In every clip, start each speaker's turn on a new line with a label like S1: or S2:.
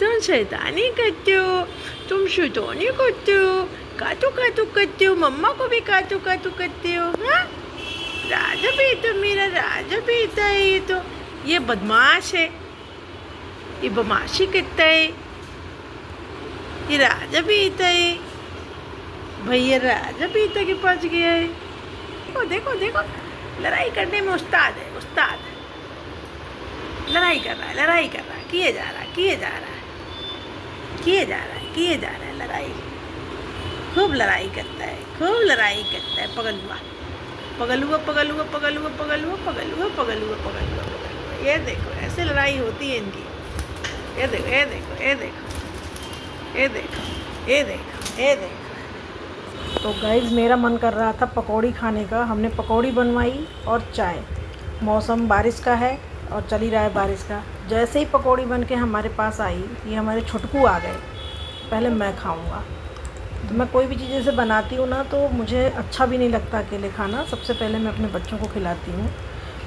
S1: तुम शैतानी करते हो, तुम शैतानी करते हो, काटू काटू करते हो, मम्मा को भी काटू काटू करते हो। हाँ, राजा बेटा, मेरा राजा बेटा है ये तो। ये बदमाश है, ये बदमाशी करता है। ये राजा बेटा है, भैया राजा बेटा के पास गया है। देखो देखो देखो, लड़ाई करने में उस्ताद है, उस्ताद। लड़ाई कर रहा है, लड़ाई कर रहा है, किए जा रहा है, किए जा रहा है, किए जा रहा है, किए जा रहा है लड़ाई। खूब लड़ाई करता है, खूब लड़ाई करता है। पगलुआ पगलुआ पगलुआ पगलुआ पगलुआ पगलुआ पगलुआ पगलुआ पगलुआ। ये देखो, ऐसे लड़ाई होती है इनकी। ये देखो, ये देखो, ये देखो, ये देखो, ये देखो, ये देखो।
S2: तो गाइस, मेरा मन कर रहा था पकौड़ी खाने का। हमने पकौड़ी बनवाई और चाय। मौसम बारिश का है और चल ही रहा है बारिश का। जैसे ही पकौड़ी बन के हमारे पास आई, ये हमारे छुटकू आ गए। पहले मैं खाऊंगा। तो मैं कोई भी चीज़ जैसे बनाती हूँ ना, तो मुझे अच्छा भी नहीं लगता अकेले खाना। सबसे पहले मैं अपने बच्चों को खिलाती हूँ।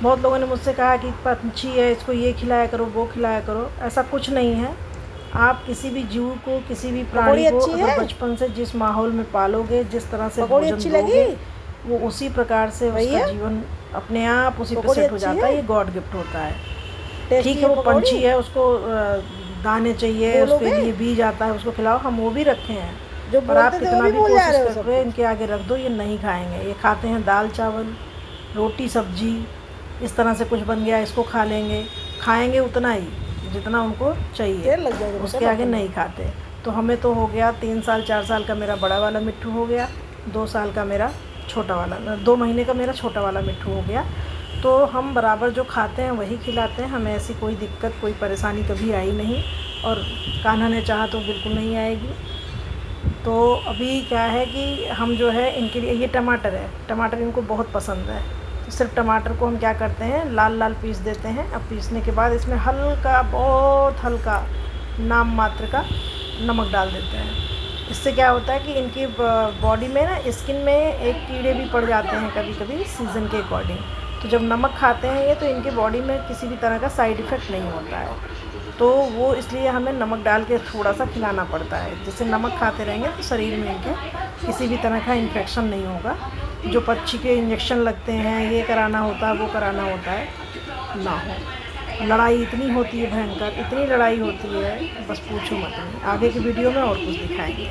S2: बहुत लोगों ने मुझसे कहा कि पंछी है, इसको ये खिलाया करो, वो खिलाया करो। ऐसा कुछ नहीं है। आप किसी भी जीव को, किसी भी प्राणी को अगर बचपन से जिस माहौल में पालोगे, जिस तरह से भोजन दोगे, वो उसी प्रकार से उसका जीवन अपने आप उसी पे सेट हो जाता है। ये गॉड गिफ्ट होता है। ठीक है, वो पंछी है, उसको दाने चाहिए, उसके लिए बीज आता है, उसको खिलाओ। हम वो भी रखे हैं, जो पर आप कितना भी कोशिश कर रहे हैं इनके आगे रख दो, ये नहीं खाएंगे। ये खाते हैं दाल चावल, रोटी सब्जी, इस तरह से कुछ बन गया इसको खा लेंगे। खाएंगे उतना ही जितना उनको चाहिए, उसके आगे नहीं खाते। तो हमें तो हो गया 3 साल 4 साल का मेरा बड़ा वाला मिट्ठू हो गया, 2 साल का मेरा छोटा वाला, 2 महीने का मेरा छोटा वाला मिट्ठू हो गया। तो हम बराबर जो खाते हैं वही खिलाते हैं। हमें ऐसी कोई दिक्कत, कोई परेशानी कभी आई नहीं, और कान्हा ने चाहा तो बिल्कुल नहीं आएगी। तो अभी क्या है कि हम जो है इनके लिए, ये टमाटर है, टमाटर इनको बहुत पसंद है। तो सिर्फ टमाटर को हम क्या करते हैं, लाल लाल पीस देते हैं। अब पीसने के बाद इसमें हल्का, बहुत हल्का नाम मात्र का नमक डाल देते हैं। इससे क्या होता है कि इनकी बॉडी में ना, स्किन में एक कीड़े भी पड़ जाते हैं कभी कभी सीज़न के अकॉर्डिंग। तो जब नमक खाते हैं ये, तो इनके बॉडी में किसी भी तरह का साइड इफ़ेक्ट नहीं होता है। तो वो इसलिए हमें नमक डाल के थोड़ा सा खिलाना पड़ता है। जैसे नमक खाते रहेंगे तो शरीर में इनके किसी भी तरह का इन्फेक्शन नहीं होगा। जो पक्षी के इंजेक्शन लगते हैं, ये कराना होता है, वो कराना होता है, ना हो। लड़ाई इतनी होती है भयंकर, इतनी लड़ाई होती है, बस पूछो मत। नहीं, आगे की वीडियो में और कुछ दिखाएंगे।